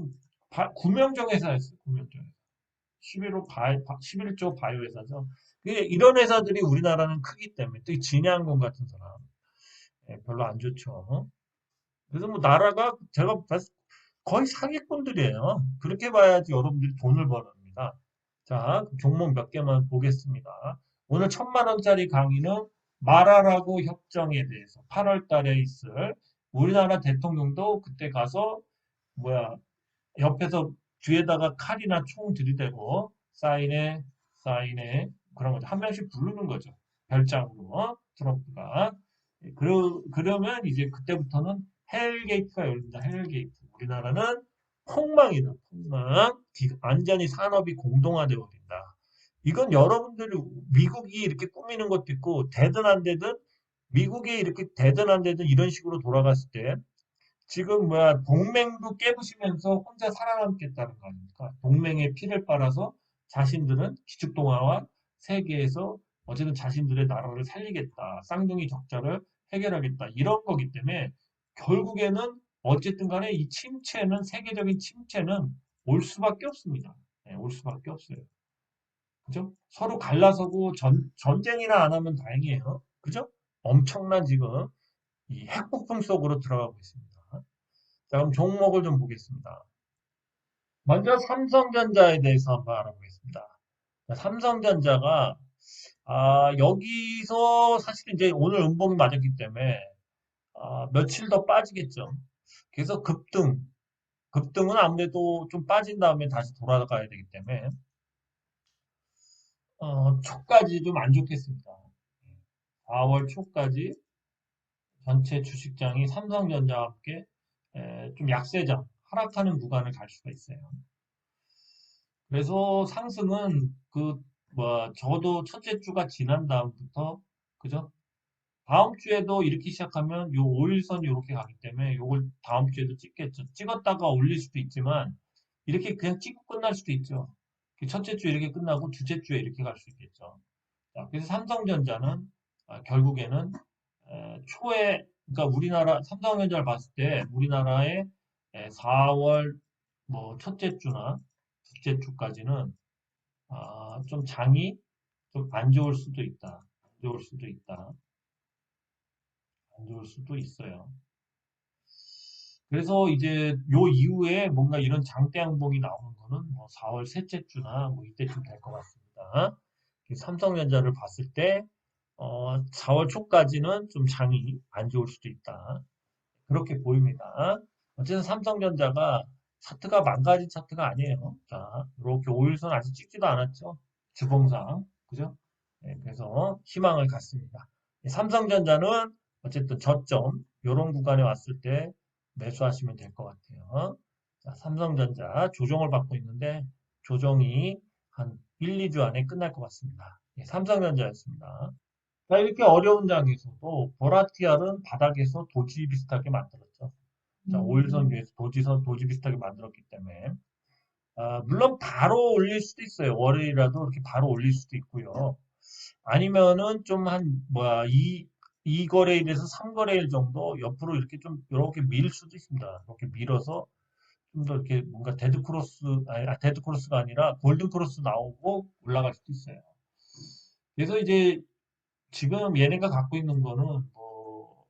구명정 회사였어요. 구명정 회사. 11조 바이오 회사죠. 이런 회사들이 우리나라는 크기 때문에 또 이 진양군 같은 사람 별로 안 좋죠. 그래서 뭐 나라가 제가 봤을 거의 사기꾼들이에요. 그렇게 봐야지 여러분들이 돈을 벌습니다. 자, 종목 몇 개만 보겠습니다. 오늘 1,000만 원짜리 강의는 마라라고 협정에 대해서 8월 달에 있을 우리나라 대통령도 그때 가서 뭐야 옆에서 뒤에다가 칼이나 총 들이대고 사인해 그런 거죠. 한 명씩 부르는 거죠. 별장으로 트럼프가 그러면 이제 그때부터는 헬게이트가 열린다. 헬게이트. 우리나라는 폭망이다. 폭망. 완전히 산업이 공동화되어 버린다. 이건 여러분들이 미국이 이렇게 꾸미는 것도 있고 되든 안 되든 미국이 이렇게 되든 안 되든 이런 식으로 돌아갔을 때 지금 뭐야 동맹도 깨부시면서 혼자 살아남겠다는 거 아닙니까? 동맹의 피를 빨아서 자신들은 기축동화와 세계에서 어쨌든 자신들의 나라를 살리겠다. 쌍둥이 적자를 해결하겠다. 이런 거기 때문에 결국에는 어쨌든 간에 이 침체는 세계적인 침체는 올 수밖에 없습니다. 네, 올 수밖에 없어요. 그죠? 서로 갈라서고 전쟁이나 안 하면 다행이에요. 그죠? 엄청난 지금 이 핵폭풍 속으로 들어가고 있습니다. 자, 그럼 종목을 좀 보겠습니다. 먼저 삼성전자에 대해서 한번 알아보겠습니다. 자, 삼성전자가 여기서 사실 이제 오늘 음봉이 맞았기 때문에 며칠 더 빠지겠죠. 그래서 급등은 아무래도 좀 빠진 다음에 다시 돌아가야 되기 때문에 초까지 좀 안 좋겠습니다. 4월 초까지 전체 주식장이 삼성전자와 함께 좀 약세장, 하락하는 구간을 갈 수가 있어요. 그래서 상승은 적어도 첫째 주가 지난 다음부터, 그죠? 다음 주에도 이렇게 시작하면 요 5일선 이렇게 가기 때문에 요걸 다음 주에도 찍겠죠. 찍었다가 올릴 수도 있지만, 이렇게 그냥 찍고 끝날 수도 있죠. 첫째 주 이렇게 끝나고 둘째 주에 이렇게 갈 수 있겠죠. 자, 그래서 삼성전자는 결국에는 그러니까 우리나라 삼성전자를 봤을 때 우리나라의 4월 뭐 첫째 주나 둘째 주까지는 좀 장이 좀 안 좋을 수도 있다. 안 좋을 수도 있다. 안 좋을 수도 있어요. 그래서 이제 요 이후에 뭔가 이런 장대 양봉이 나오는 거는 뭐 4월 셋째 주나 뭐 이때쯤 될 것 같습니다. 삼성전자를 봤을 때 4월 초까지는 좀 장이 안 좋을 수도 있다. 그렇게 보입니다. 어쨌든 삼성전자가 차트가 망가진 차트가 아니에요. 자, 이렇게 5일선 아직 찍지도 않았죠. 주봉상. 그죠? 네, 그래서 희망을 갖습니다. 삼성전자는 어쨌든 저점, 이런 구간에 왔을 때 매수하시면 될 것 같아요. 자, 삼성전자 조정을 받고 있는데 조정이 한 1, 2주 안에 끝날 것 같습니다. 예, 삼성전자였습니다. 자, 이렇게 어려운 장에서도 보라티알은 바닥에서 도지 비슷하게 만들었죠. 자, 5일선 위에서 도지 비슷하게 만들었기 때문에 물론 바로 올릴 수도 있어요. 월요일이라도 이렇게 바로 올릴 수도 있고요. 아니면은 좀 이 거래일에서 3거래일 정도 옆으로 이렇게 밀 수도 있습니다. 이렇게 밀어서 좀 더 이렇게 뭔가 데드 크로스가 아니라 골든 크로스 나오고 올라갈 수도 있어요. 그래서 이제 지금 얘네가 갖고 있는 거는 뭐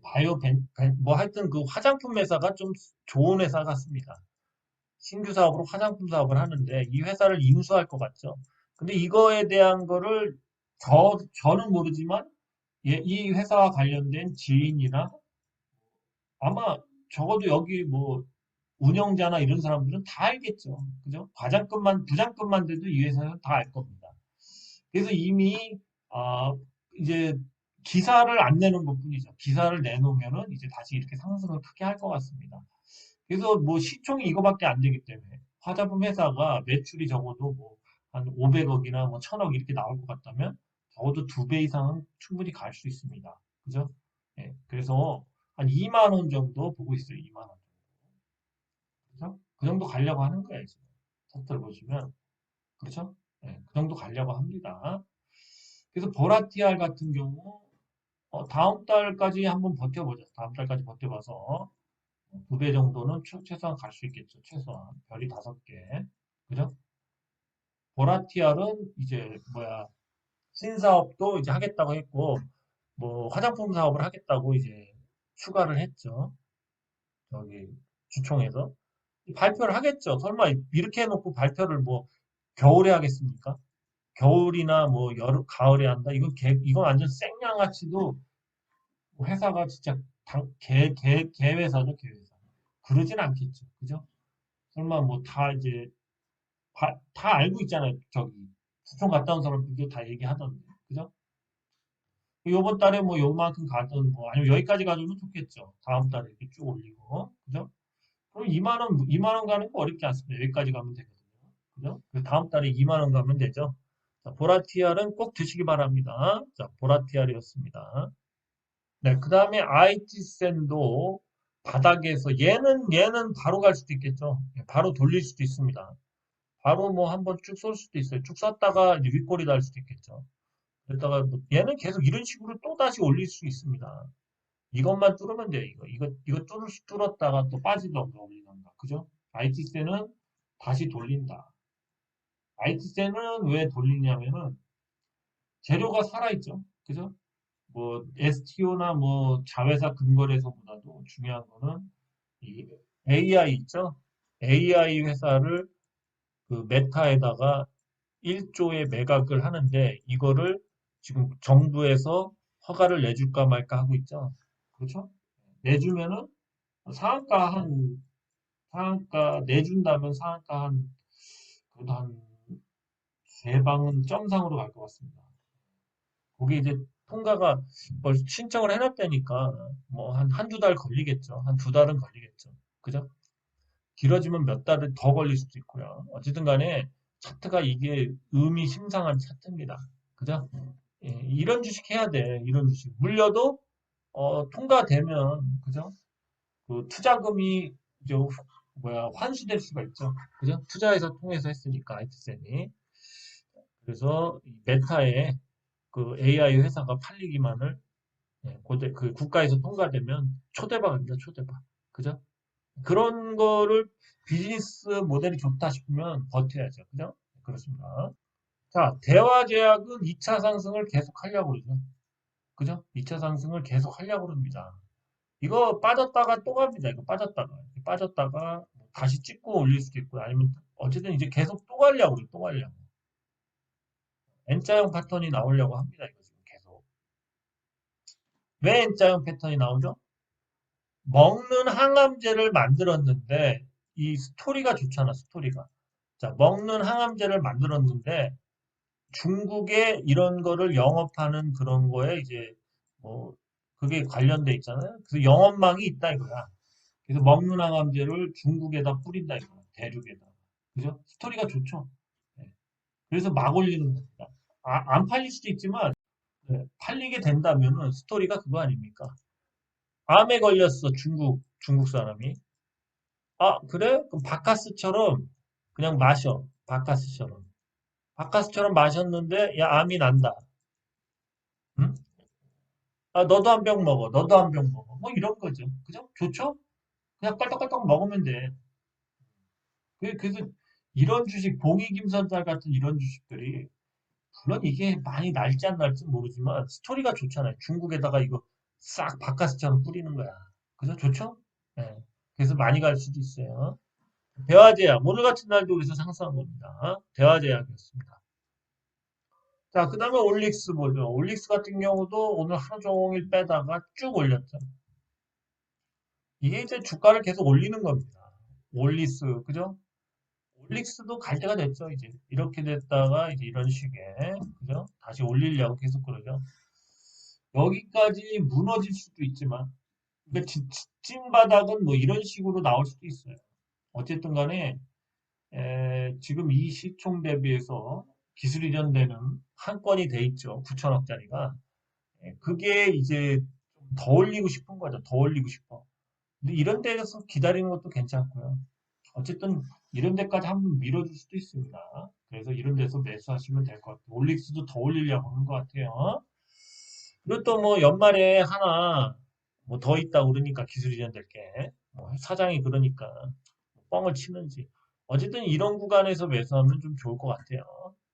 하여튼 그 화장품 회사가 좀 좋은 회사 같습니다. 신규 사업으로 화장품 사업을 하는데 이 회사를 인수할 것 같죠. 근데 이거에 대한 거를 저는 모르지만 이 회사와 관련된 지인이나 아마 적어도 여기 뭐 운영자나 이런 사람들은 다 알겠죠. 그죠? 부장급만 돼도 이 회사는 다 알 겁니다. 그래서 이미 이제 기사를 안 내는 것뿐이죠. 기사를 내놓으면은 이제 다시 이렇게 상승을 크게 할 것 같습니다. 그래서 뭐 시총이 이거밖에 안 되기 때문에 화장품 회사가 매출이 적어도 뭐 한 500억이나 뭐 1000억 이렇게 나올 것 같다면 적어도 2배 이상은 충분히 갈 수 있습니다. 그죠? 예, 그래서 한 2만 원 정도 보고 있어요. 2만 원. 그죠? 그 정도 가려고 하는 거예요. 지금. 차트를 보시면. 그렇죠? 예, 그 정도 가려고 합니다. 그래서 보라티알 같은 경우 다음 달까지 한번 버텨보자. 다음 달까지 버텨봐서 2배 정도는 최소한 갈 수 있겠죠. 최소한 별이 5개. 그죠? 보라티알은 이제 신사업도 이제 하겠다고 했고 뭐 화장품 사업을 하겠다고 이제 추가를 했죠. 저기 주총에서 발표를 하겠죠. 설마 이렇게 해놓고 발표를 뭐 겨울에 하겠습니까? 겨울이나 뭐 여름, 가을에 한다? 이건 완전 생양아치도 회사가 진짜 개회사죠, 개회사. 그러진 않겠죠. 그죠? 설마 뭐 다 알고 있잖아요. 저기 수총 갔다 온 사람들도 다 얘기하던데. 그죠? 요번 달에 뭐 요만큼 가든 뭐 아니면 여기까지 가주면 좋겠죠. 다음 달에 이렇게 쭉 올리고. 그죠? 그럼 2만 원 가는 거 어렵지 않습니다. 여기까지 가면 되거든요. 그죠? 그 다음 달에 2만 원 가면 되죠. 자, 보라티알은 꼭 드시기 바랍니다. 자, 보라티알이었습니다. 네, 그 다음에 IT센도 바닥에서 얘는 바로 갈 수도 있겠죠. 예, 바로 돌릴 수도 있습니다. 바로 뭐 한번 쭉 쏠 수도 있어요. 쭉 쐈다가 이제 윗골이 달 수도 있겠죠. 그러다가 뭐 얘는 계속 이런 식으로 또 다시 올릴 수 있습니다. 이것만 뚫으면 돼요. 이거 뚫었다가 또 빠지던가 올리던가. 그죠? IT세는 다시 돌린다. IT세는 왜 돌리냐면은 재료가 살아있죠. 그죠? 뭐 STO나 뭐 자회사 근거래소보다도 중요한 거는 이 AI 있죠? AI 회사를 그 메타에다가 1조의 매각을 하는데 이거를 지금 정부에서 허가를 내줄까 말까 하고 있죠. 그렇죠? 내주면은 상한가 한 상한가 내준다면 상한가 그래도 한 3방은 점상으로 갈 것 같습니다. 거기 이제 통과가 벌써 신청을 해놨다니까 뭐 한두 달 걸리겠죠. 한 2달은 걸리겠죠. 그죠? 길어지면 몇 달은 더 걸릴 수도 있고요. 어쨌든 간에 차트가 이게 의미심장한 차트입니다. 그죠? 예, 이런 주식 해야 돼. 이런 주식. 물려도 통과되면 그죠? 그 투자금이 이제 환수될 수가 있죠. 그죠? 투자해서 통해서 했으니까 IT센이. 그래서 이 메타에 그 AI 회사가 팔리기만을 그 국가에서 통과되면 초대박입니다. 초대박. 그죠? 그런 거를 비즈니스 모델이 좋다 싶으면 버텨야죠. 그죠? 그렇습니다. 자, 대화제약은 2차 상승을 계속 하려고 그러죠. 그죠? 2차 상승을 계속 하려고 그럽니다. 이거 빠졌다가 또 갑니다. 이거 빠졌다가 다시 찍고 올릴 수도 있고 아니면 어쨌든 이제 계속 또 가려고 그래요. 또 가려고. N자형 패턴이 나오려고 합니다. 이거 지금 계속. 왜 N자형 패턴이 나오죠? 먹는 항암제를 만들었는데 이 스토리가 좋잖아, 스토리가. 자, 먹는 항암제를 만들었는데 중국에 이런 거를 영업하는 그런 거에 이제 뭐 그게 관련돼 있잖아요. 그래서 영업망이 있다 이거야. 그래서 먹는 항암제를 중국에다 뿌린다 이거야. 대륙에다. 그죠? 스토리가 좋죠. 네. 그래서 막 올리는 겁니다. 안 팔릴 수도 있지만 네, 팔리게 된다면은 스토리가 그거 아닙니까? 암에 걸렸어, 중국 사람이. 아, 그래? 그럼 바카스처럼 그냥 마셔. 바카스처럼. 바카스처럼 마셨는데, 야, 암이 난다. 응? 아, 너도 한 병 먹어. 너도 한 병 먹어. 뭐 이런 거죠. 그죠? 좋죠? 그냥 깔떡깔떡 먹으면 돼. 그래서 이런 주식, 봉이김선달 같은 이런 주식들이, 물론 이게 많이 날지 안 날지 모르지만, 스토리가 좋잖아요. 중국에다가 이거 싹 바카스처럼 뿌리는 거야. 그죠? 좋죠? 예. 그래서 많이 갈 수도 있어요. 대화제약. 오늘 같은 날도 그래서 상승한 겁니다. 대화제약이었습니다. 자, 그 다음에 올릭스 보죠. 올릭스 같은 경우도 오늘 하루 종일 빼다가 쭉 올렸죠. 이게 이제 주가를 계속 올리는 겁니다. 올리스, 그죠? 올릭스도 갈 때가 됐죠, 이제. 이렇게 됐다가 이제 이런 식의, 그죠? 다시 올리려고 계속 그러죠. 여기까지 무너질 수도 있지만, 그러니까 찐바닥은 뭐 이런 식으로 나올 수도 있어요. 어쨌든 간에, 지금 이 시총 대비해서 기술 이전되는 한 건이 돼 있죠. 9천억짜리가. 그게 이제 좀 더 올리고 싶은 거죠. 더 올리고 싶어. 근데 이런 데에서 기다리는 것도 괜찮고요. 어쨌든 이런 데까지 한번 밀어줄 수도 있습니다. 그래서 이런 데서 매수하시면 될 것 같아요. 올릭스도 더 올리려고 하는 것 같아요. 그리고 또 뭐 연말에 하나 뭐 더 있다고 그러니까 기술 이전될 게. 뭐 사장이 그러니까 뻥을 치는지. 어쨌든 이런 구간에서 매수하면 좀 좋을 것 같아요.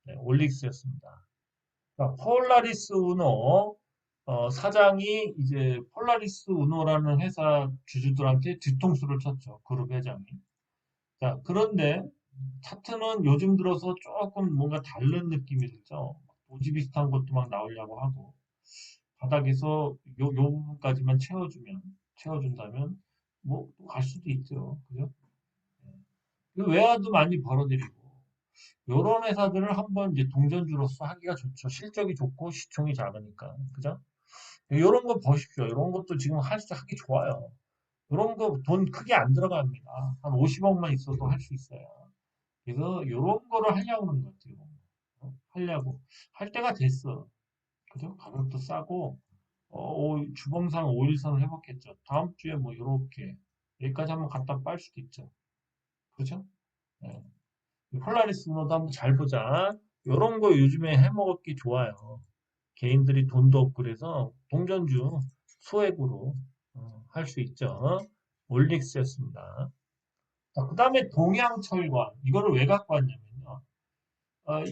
네, 올릭스였습니다. 자, 폴라리스 우노 사장이 이제 폴라리스 우노라는 회사 주주들한테 뒤통수를 쳤죠. 그룹 회장이. 자, 그런데 차트는 요즘 들어서 조금 뭔가 다른 느낌이 들죠. 도지 비슷한 것도 막 나오려고 하고 바닥에서 요 부분까지만 채워준다면 뭐 갈 수도 있죠. 그죠? 그 외화도 많이 벌어들이고 요런 회사들을 한번 이제 동전주로서 하기가 좋죠. 실적이 좋고 시총이 작으니까. 그죠? 요런 거 보십시오. 요런 것도 지금 하기 좋아요. 요런 거 돈 크게 안 들어갑니다. 한 50억만 있어도 할 수 있어요. 그래서 요런 거를 하려고 하는 것 같아요. 하려고. 할 때가 됐어. 그죠? 가격도 싸고, 주봉상 5일선을 해봤겠죠. 다음 주에 뭐 요렇게. 여기까지 한번 갖다 빨 수도 있죠. 그죠? 네. 폴라리스노도 한번 잘 보자. 요런 거 요즘에 해먹기 좋아요. 개인들이 돈도 없고 그래서 동전주 소액으로 할 수 있죠. 올릭스였습니다. 그 다음에 동양철관. 이거를 왜 갖고 왔냐면요.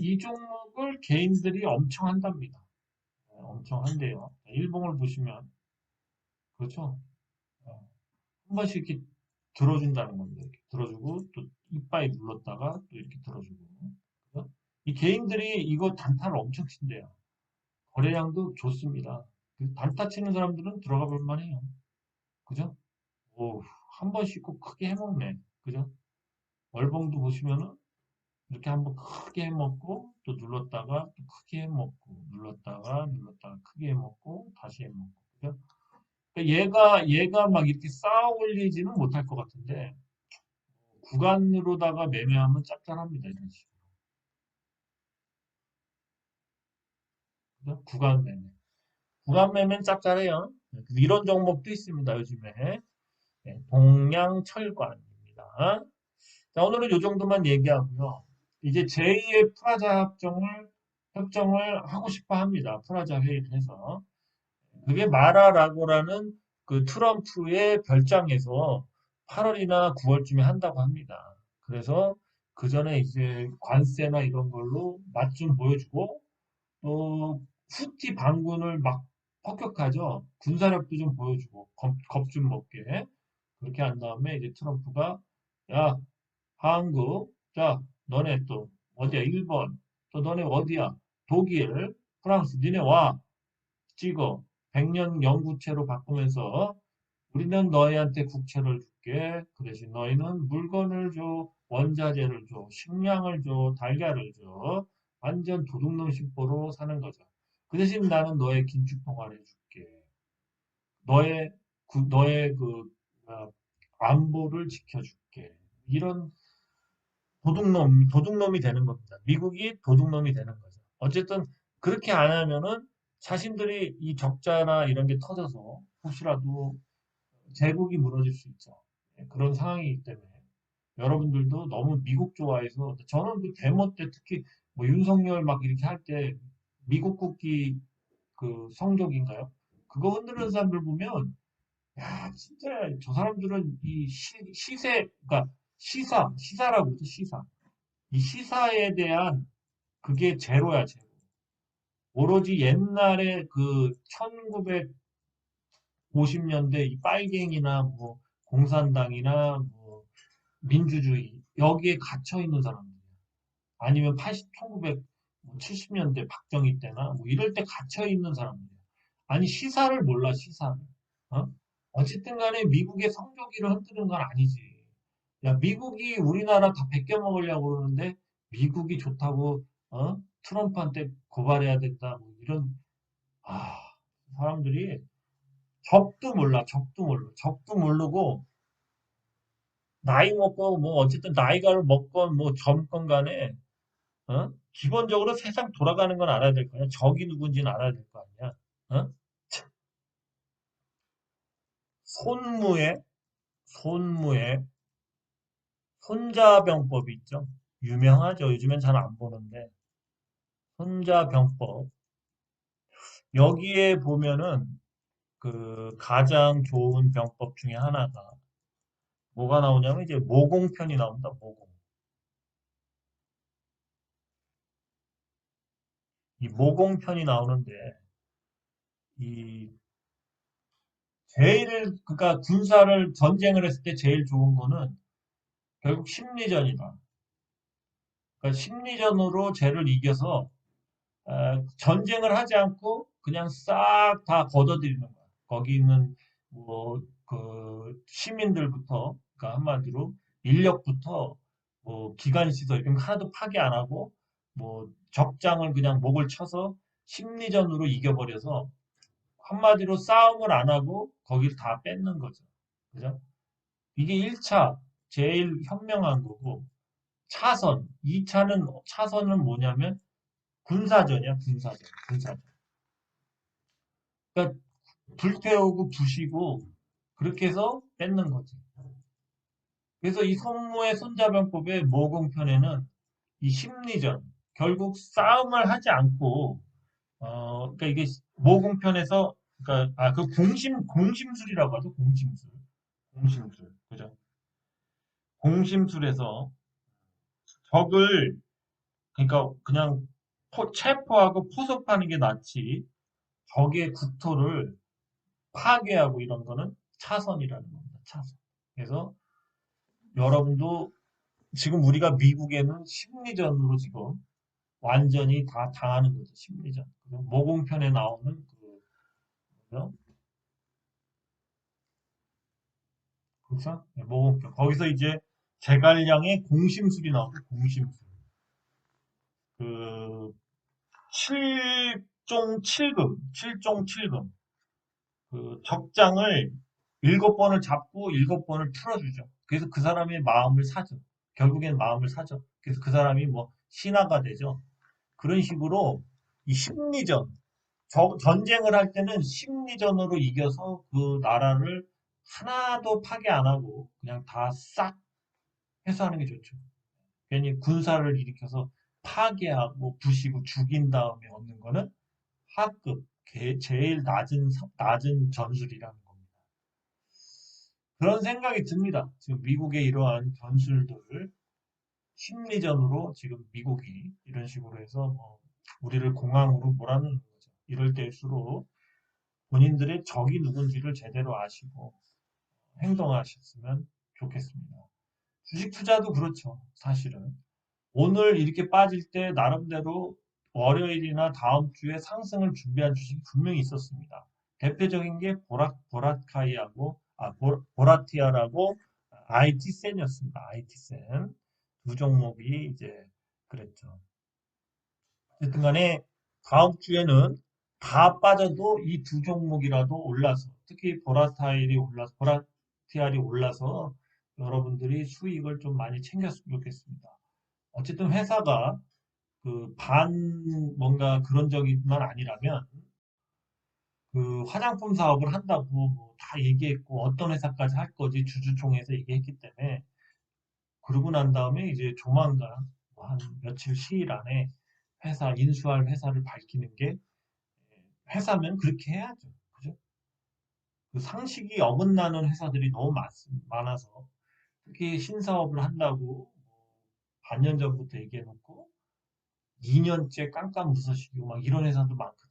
이 종목을 개인들이 엄청 한답니다. 엄청 한대요. 일봉을 보시면 그렇죠. 어, 한 번씩 이렇게 들어준다는 겁니다. 이렇게 들어주고 또 이빠이 눌렀다가 또 이렇게 들어주고. 그죠? 이 개인들이 이거 단타를 엄청 친대요. 거래량도 좋습니다. 단타 치는 사람들은 들어가 볼 만해요. 그죠? 오, 한 번씩 꼭 크게 해먹네. 그죠? 월봉도 보시면은 이렇게 한번 크게 해먹고 또 눌렀다가 또 크게 해먹고 눌렀다가 크게 해먹고 다시 해먹고. 그죠? 그러니까 얘가 막 이렇게 쌓아 올리지는 못할 것 같은데 구간으로다가 매매하면 짭짤합니다. 이런 식으로. 그죠? 구간 매매. 구간 매매는 짭짤해요. 이런 종목도 있습니다. 요즘에. 네, 동양철관입니다. 자, 오늘은 이 정도만 얘기하고요. 이제 제2의 프라자 협정을 하고 싶어 합니다. 프라자 회의를 해서. 그게 마라라고라는 그 트럼프의 별장에서 8월이나 9월쯤에 한다고 합니다. 그래서 그 전에 이제 관세나 이런 걸로 맛 좀 보여주고 또 후티 반군을 막 폭격하죠. 군사력도 좀 보여주고 겁 좀 먹게 그렇게 한 다음에 이제 트럼프가 야 한국 자 너네 또 어디야 일본 또 너네 어디야 독일 프랑스 니네 와 찍어 100년 영구채로 바꾸면서 우리는 너희한테 국채를 줄게. 그 대신 너희는 물건을 줘, 원자재를 줘, 식량을 줘, 달걀을 줘. 완전 도둑놈 심보로 사는 거죠. 그 대신 나는 너의 긴축 통화를 해줄게. 너의 그 안보를 지켜줄게. 이런 도둑놈이 되는 겁니다. 미국이 도둑놈이 되는 거죠. 어쨌든 그렇게 안 하면은 자신들이 이 적자나 이런 게 터져서 혹시라도 제국이 무너질 수 있죠. 예, 그런 상황이기 때문에 여러분들도 너무 미국 좋아해서 저는 그 데모 때 특히 뭐 윤석열 막 이렇게 할 때 미국 국기 그 성적인가요? 그거 흔드는 사람들 보면 야 진짜 저 사람들은 이 시세 그러니까 시사라고 그러죠 시사 이 시사에 대한 그게 제로야 제로 오로지 옛날에 그 1950년대 이 빨갱이나 뭐 공산당이나 뭐 민주주의 여기에 gat혀 있는 사람들 아니면 1970년대 박정희 때나 뭐 이럴 때 갇혀 있는 사람들이야. 아니 시사를 몰라 시사를. 어? 어쨌든 간에 미국의 성조기를 흔드는 건 아니지. 야 미국이 우리나라 다 베껴 먹으려고 그러는데 미국이 좋다고 트럼프한테 고발해야 된다. 뭐 이런 아 사람들이 적도 몰라 적도 몰라 적도 모르고 나이 먹고 뭐 어쨌든 나이가 먹건 뭐 젊건 간에 기본적으로 세상 돌아가는 건 알아야 될 거 아니야. 적이 누군지는 알아야 될 거 아니야. 어? 손무의, 손무의 손자병법이 있죠. 유명하죠. 요즘엔 잘 안 보는데. 손자병법. 여기에 보면은 그 가장 좋은 병법 중에 하나가 뭐가 나오냐면 이제 모공편이 나옵니다. 모공. 이 모공편이 나오는데 이 제일 그러니까 군사를 전쟁을 했을 때 제일 좋은 거는 결국 심리전이다. 그러니까 심리전으로 쟤를 이겨서 전쟁을 하지 않고 그냥 싹 다 걷어들이는 거야. 거기 있는 뭐 그 시민들부터 그러니까 한마디로 인력부터 뭐 기관 시설 이런 거 하나도 파괴 안 하고 뭐 적장을 그냥 목을 쳐서 심리전으로 이겨버려서 한마디로 싸움을 안 하고 거기를 다 뺏는 거죠. 그죠? 이게 1차 제일 현명한 거고 차선 2차는 차선은 뭐냐면 군사전이야, 군사전. 군사전. 그러니까 불태우고 부시고 그렇게 해서 뺏는 거지. 그래서 이 손모의 손자병법의 모공편에는 이 심리전, 결국 싸움을 하지 않고 그러니까 이게 모공편에서 그러니까 그 공심술이라고 하죠, 공심술. 공심술. 그죠? 공심술에서 적을 그러니까 그냥 체포하고 포섭하는 게 낫지. 적의 국토를 파괴하고 이런 거는 차선이라는 겁니다. 차선. 그래서 여러분도 지금 우리가 미국에는 심리전으로 지금 완전히 다 당하는 거죠. 심리전. 모공편에 나오는 그 뭐죠? 그렇죠? 네, 모공편. 거기서 이제 제갈량의 공심술이 나오죠. 공심술. 그 7종 7금, 7종 7금. 그 적장을 7번을 잡고 7번을 풀어주죠. 그래서 그 사람의 마음을 사죠. 결국엔 마음을 사죠. 그래서 그 사람이 뭐 신하가 되죠. 그런 식으로 이 심리전, 전쟁을 할 때는 심리전으로 이겨서 그 나라를 하나도 파괴 안 하고 그냥 다 싹 해소하는 게 좋죠. 괜히 군사를 일으켜서 파괴하고 부시고 죽인 다음에 얻는 거는 하급, 제일 낮은 전술이라는 겁니다. 그런 생각이 듭니다. 지금 미국의 이러한 전술들, 심리전으로 지금 미국이 이런 식으로 해서 뭐 우리를 공항으로 몰아넣는 거죠. 이럴 때일수록 본인들의 적이 누군지를 제대로 아시고 행동하셨으면 좋겠습니다. 주식 투자도 그렇죠. 사실은. 오늘 이렇게 빠질 때 나름대로 월요일이나 다음 주에 상승을 준비한 주식이 분명히 있었습니다. 대표적인 게 보라티아라고 IT센이었습니다. IT센. 두 종목이 이제 그랬죠. 어쨌든 간에 다음 주에는 다 빠져도 이 두 종목이라도 올라서 특히 보라티알이 올라서 여러분들이 수익을 좀 많이 챙겼으면 좋겠습니다. 어쨌든 회사가 뭔가 그런 적이만 아니라면 화장품 사업을 한다고 뭐 다 얘기했고 어떤 회사까지 할 거지 주주총회에서 얘기했기 때문에 그러고 난 다음에 이제 조만간 뭐한 며칠 시일 안에 인수할 회사를 밝히는 게 회사면 그렇게 해야죠. 그죠? 상식이 어긋나는 회사들이 너무 많아서 특히 신사업을 한다고 반년 전부터 얘기해놓고 2년째 깜깜 무소식이고 막 이런 회사도 많거든요.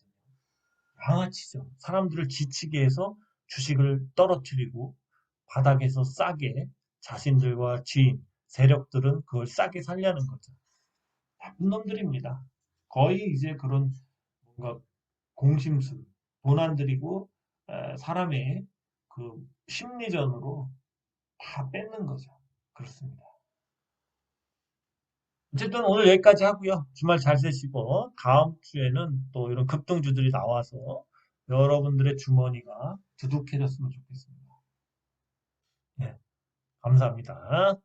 양아치죠. 사람들을 지치게 해서 주식을 떨어뜨리고 바닥에서 싸게 자신들과 지인, 세력들은 그걸 싸게 살려는 거죠. 나쁜 놈들입니다. 거의 이제 그런 뭔가 공심술, 돈 안 들이고 사람의 심리전으로 다 뺏는 거죠. 그렇습니다. 어쨌든 오늘 여기까지 하고요. 주말 잘 되시고 다음 주에는 또 이런 급등주들이 나와서 여러분들의 주머니가 두둑해졌으면 좋겠습니다. 네, 감사합니다.